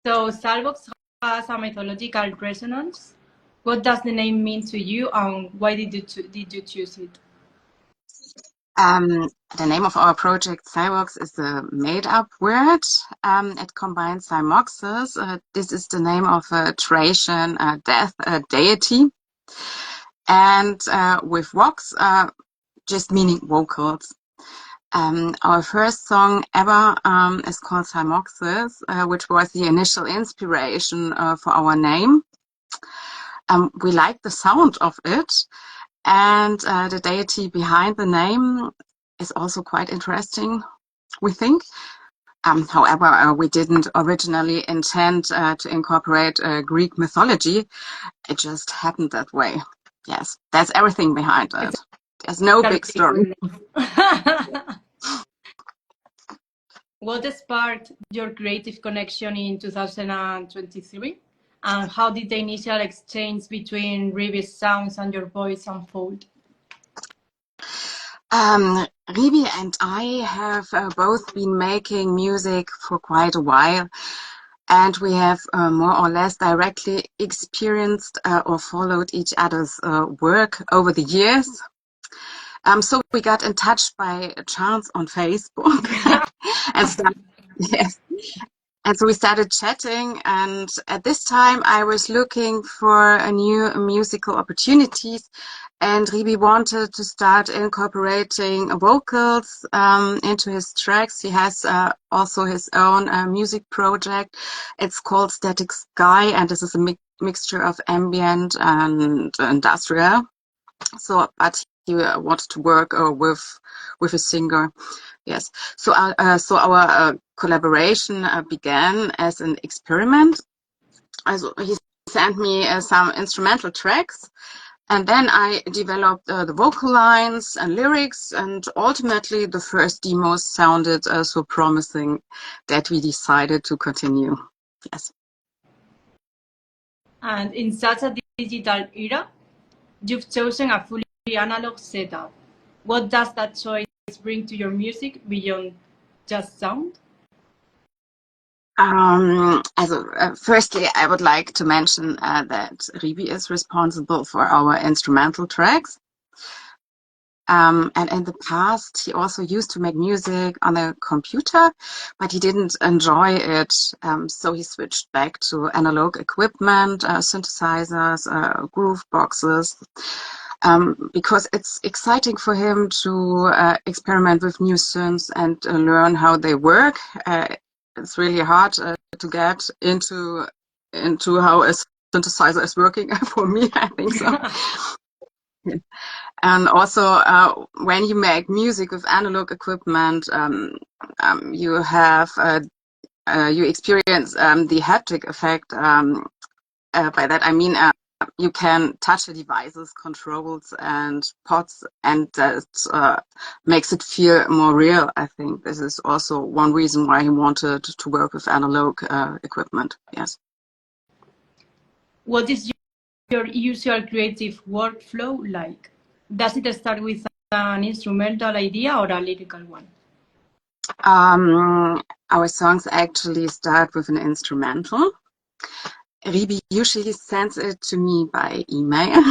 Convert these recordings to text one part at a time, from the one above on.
So Zalvox has a mythological resonance. What does the name mean to you, and why did you choose it? The name of our project, Zalvox, is a made-up word. It combines Zalmoxis. This is the name of a Thracian death deity, and with vox, just meaning vocals. Our first song ever is called Zalmoxis, which was the initial inspiration for our name. We like the sound of it, and the deity behind the name is also quite interesting, we think. However, we didn't originally intend to incorporate Greek mythology. It just happened that way. Yes, that's everything behind it. There's no big story. What sparked your creative connection in 2023? And how did the initial exchange between Ribi's sounds and your voice unfold? Ribi and I have both been making music for quite a while, and we have more or less directly experienced or followed each other's work over the years. So we got in touch by chance on Facebook and started, yes. And so we started chatting, and at this time I was looking for a new musical opportunities, and Ribi wanted to start incorporating vocals into his tracks. He has also his own music project. It's called Static Sky, and this is a mixture of ambient and industrial. So, but he wanted to work with a singer. Yes. So our collaboration began as an experiment. Also, he sent me some instrumental tracks, and then I developed the vocal lines and lyrics, and ultimately the first demos sounded so promising that we decided to continue. Yes. And in such a digital era, you've chosen a fully analog setup. What does that choice bring to your music beyond just sound? Firstly, I would like to mention that Ribi is responsible for our instrumental tracks. And in the past, he also used to make music on a computer, but he didn't enjoy it. So he switched back to analog equipment, synthesizers, groove boxes, because it's exciting for him to experiment with new synths and learn how they work. It's really hard to get into how a synthesizer is working for me, I think so. And also, when you make music with analog equipment, you have you experience the haptic effect. By that I mean you can touch the devices, controls, and pods, and that makes it feel more real. I think this is also one reason why he wanted to work with analog equipment. Yes. What is your usual creative workflow like? Does it start with an instrumental idea or a lyrical one? Our songs actually start with an instrumental. Ribi usually sends it to me by email.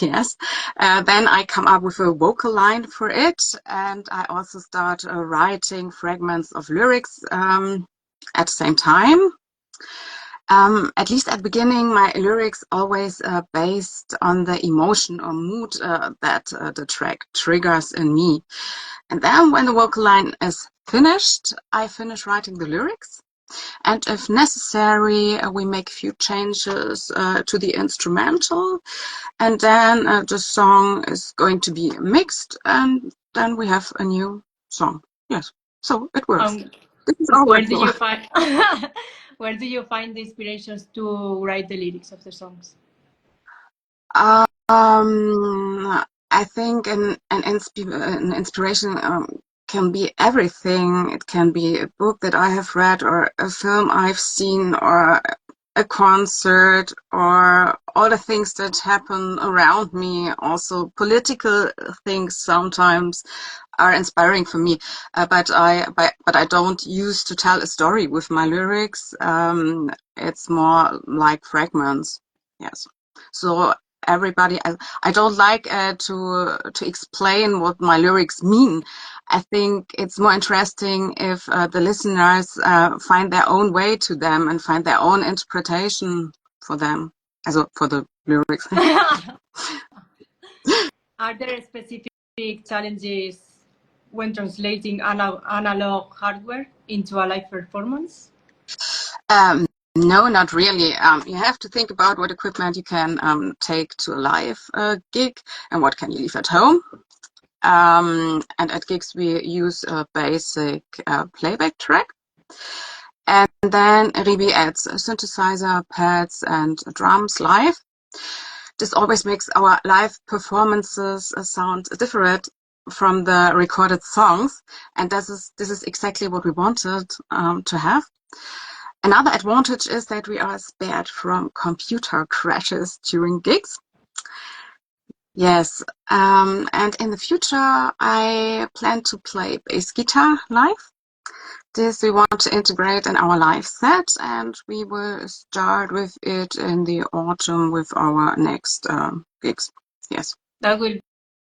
Yes. Then I come up with a vocal line for it, and I also start writing fragments of lyrics at the same time. At least at the beginning, my lyrics always based on the emotion or mood that the track triggers in me. And then when the vocal line is finished, I finish writing the lyrics. And if necessary, we make a few changes to the instrumental, and then the song is going to be mixed, and then we have a new song. Yes, so it works. This is our where do you find the inspirations to write the lyrics of the songs? I think an inspiration can be everything. It can be a book that I have read, or a film I've seen, or a concert or all the things that happen around me. Also, political things sometimes are inspiring for me. But I don't use to tell a story with my lyrics. It's more like fragments. Yes. So everybody, I don't like to explain what my lyrics mean. I think it's more interesting if the listeners find their own way to them and find their own interpretation for them, also for the lyrics. Are there specific challenges when translating analog hardware into a live performance? No, not really. You have to think about what equipment you can take to a live gig and what can you leave at home. And at gigs we use a basic playback track. And then Ribi adds synthesizer, pads, and drums live. This always makes our live performances sound different from the recorded songs, and this is exactly what we wanted to have. Another advantage is that we are spared from computer crashes during gigs. Yes, and in the future I plan to play bass guitar live. This we want to integrate in our live set, and we will start with it in the autumn with our next gigs. Yes. That will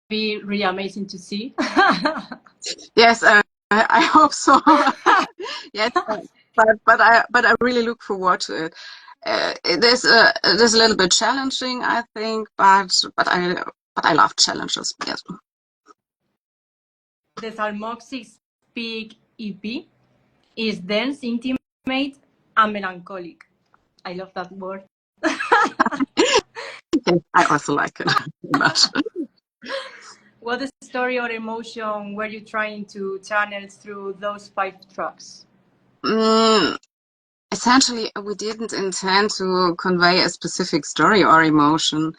be really amazing to see. Yes, I hope so. Yes, but I really look forward to it. It is a little bit challenging, I think, but I love challenges. Yes. The Zalmoxis Peak EP is dense, intimate, and melancholic. I love that word. Yes, I also like it very much. What story or emotion were you trying to channel through those 5 tracks? Essentially, we didn't intend to convey a specific story or emotion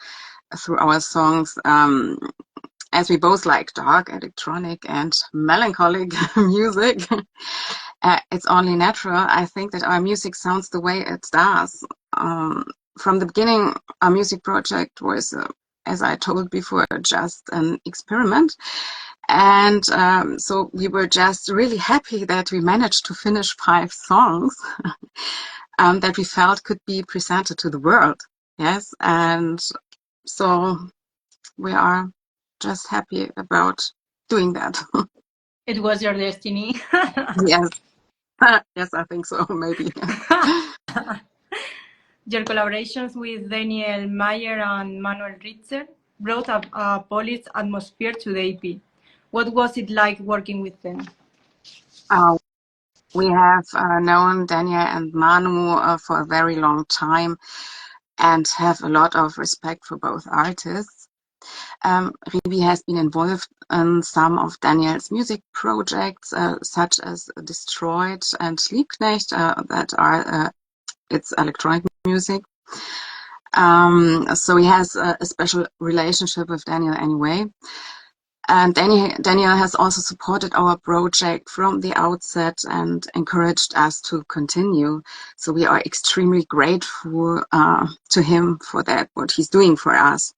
through our songs, as we both like dark, electronic, and melancholic music. It's only natural, I think, that our music sounds the way it does. From the beginning, our music project was, as I told before, just an experiment. And so we were just really happy that we managed to finish 5 songs that we felt could be presented to the world. Yes, and so we are just happy about doing that. It was your destiny. Yes. Yes, I think so, maybe. Your collaborations with Daniel Myer and Manuel Richter brought a polished atmosphere to the EP. What was it like working with them? We have known Daniel and Manu for a very long time and have a lot of respect for both artists. Ribi has been involved in some of Daniel's music projects, such as Destroyed and Liebknecht, that are its electronic music. So he has a special relationship with Daniel anyway. And Daniel has also supported our project from the outset and encouraged us to continue. So we are extremely grateful to him for that, what he's doing for us.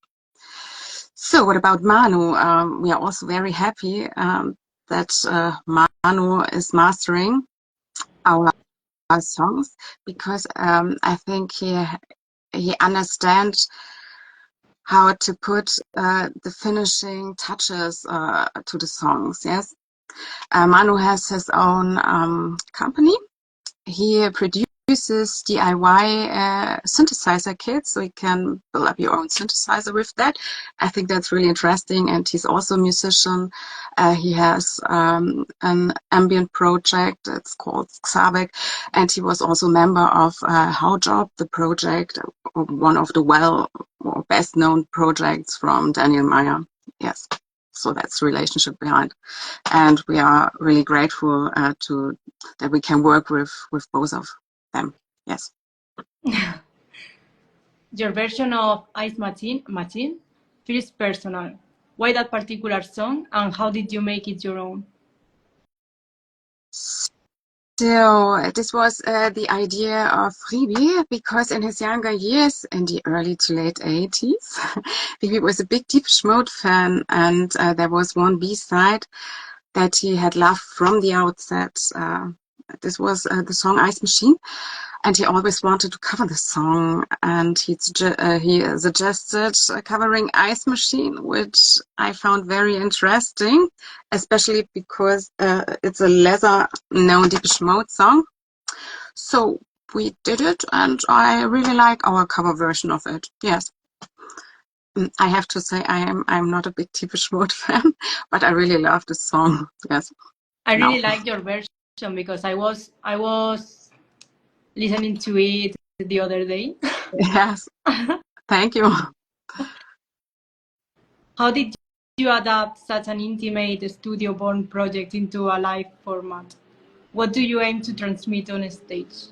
So what about Manu? We are also very happy that Manu is mastering our songs, because I think he understands how to put the finishing touches to the songs. Yes, Manu has his own company. He produces DIY synthesizer kits, so you can build up your own synthesizer with that. I think that's really interesting, and he's also a musician. He has an ambient project, it's called Xabek, and he was also a member of How Job, the project, one of the best known projects from Daniel Myer. Yes, so that's the relationship behind, and we are really grateful that we can work with both of them. Yes. Your version of Ice Machine feels personal. Why that particular song, and how did you make it your own? So this was the idea of Ribi, because in his younger years, in the early to late 80s, Ribi was a big Depeche Mode fan, and there was one B-side that he had loved from the outset. This was the song Ice Machine, and he always wanted to cover the song, and he suggested covering Ice Machine, which I found very interesting, especially because it's a lesser known Depeche Mode song. So we did it, and I really like our cover version of it. Yes. I have to say I'm not a big Depeche Mode fan, but I really love the song. Yes. I really like your version because I was listening to it the other day. Yes. Thank you. How did you adapt such an intimate studio-born project into a live format? What do you aim to transmit on stage?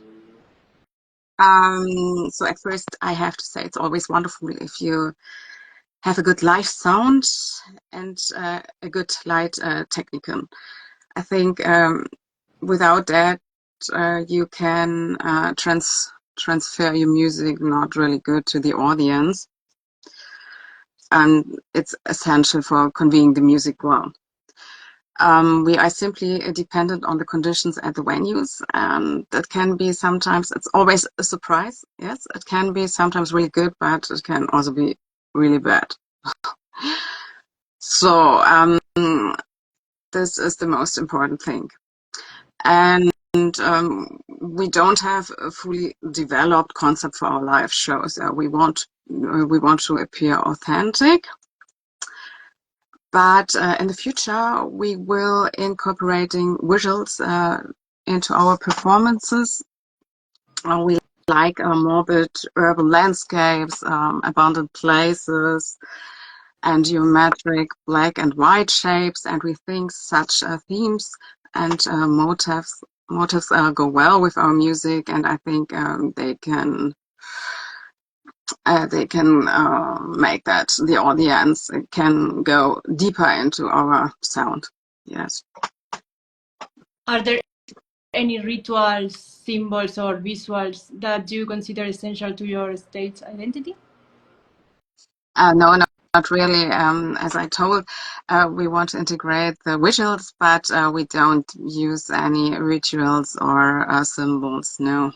So at first I have to say it's always wonderful if you have a good live sound and a good light technical. I think without that you can transfer your music not really good to the audience, and it's essential for conveying the music well. We are simply dependent on the conditions at the venues, and that can be sometimes, it's always a surprise. Yes, it can be sometimes really good, but it can also be really bad. So this is the most important thing. And we don't have a fully developed concept for our live shows. We want to appear authentic. But in the future, we will incorporating visuals into our performances. We like morbid urban landscapes, abandoned places, and geometric black and white shapes. And we think such themes and motifs go well with our music. And I think they can make that the audience can go deeper into our sound. Yes. Are there any rituals, symbols, or visuals that you consider essential to your stage identity? No, not really. As I told, we want to integrate the visuals, but we don't use any rituals or symbols. No,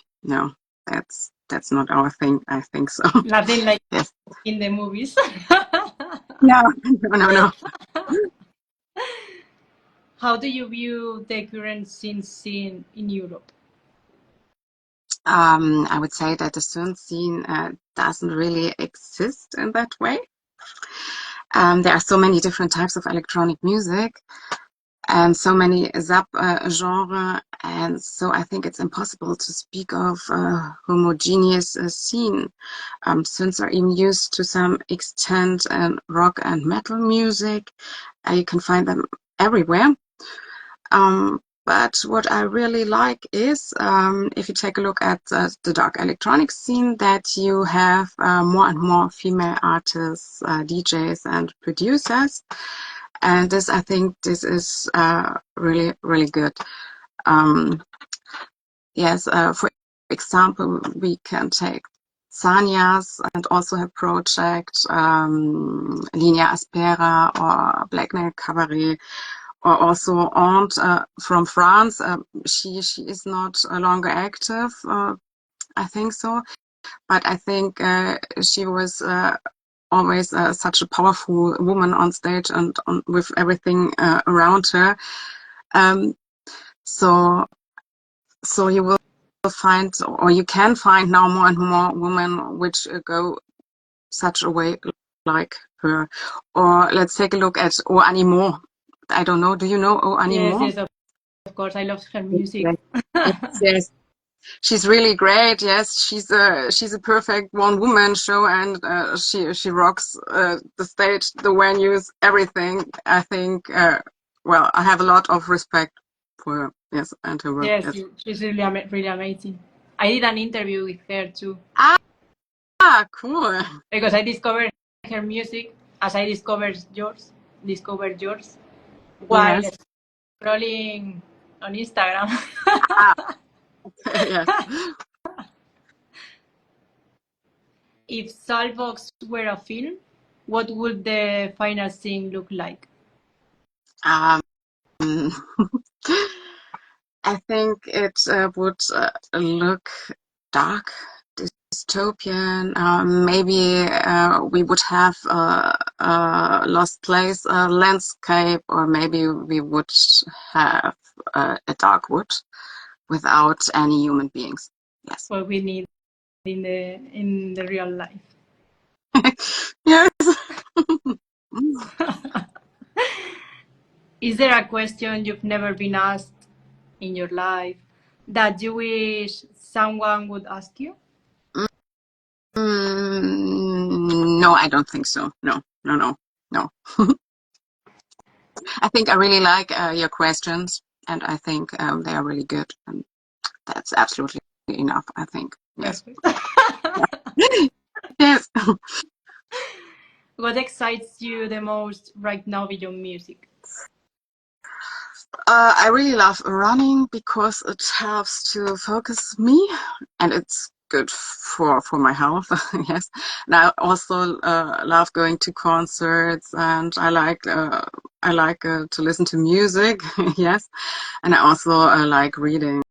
that's not our thing. I think so. Nothing like yes. in the movies. No. How do you view the current synth scene in Europe? I would say that the synth scene doesn't really exist in that way. There are so many different types of electronic music and so many sub-genre, and so I think it's impossible to speak of a homogeneous scene. Synths are even used to some extent in rock and metal music. You can find them everywhere. But what I really like is, if you take a look at the dark electronic scene, that you have more and more female artists, DJs and producers. And this, I think this is really, really good. Yes, for example, we can take Sanyas and also her project, Linea Aspera or Black Nail Cabaret, or also Aunt from France. She is not longer active, I think so, but I think she was always such a powerful woman on stage and with everything around her. So you will find, or you can find now more and more women which go such a way like her. Or let's take a look at O Animaux. I don't know. Do you know O Animaux? Yes, of course. I love her music. Yes. She's really great. Yes, she's a perfect one woman show, and she rocks the stage, the venues, everything. I think. Well, I have a lot of respect for her. Yes, and her work. Yes, she's really amazing. I did an interview with her too. Cool. Because I discovered her music as I discovered yours while scrolling on Instagram. Yes. If Zalvox were a film, what would the final scene look like? Um, I think it would look dark, dystopian. Maybe we would have a lost place landscape, or maybe we would have a dark wood without any human beings. Yes. What we need in the real life. Yes. Is there a question you've never been asked in your life that you wish someone would ask you? No, I don't think so. No. I think I really like your questions, and I think they are really good, and that's absolutely enough, I think. Yes. Yes. What excites you the most right now with your music? I really love running because it helps to focus me, and it's good for my health. Yes, and I also love going to concerts, and I like to listen to music. Yes, and I also like reading.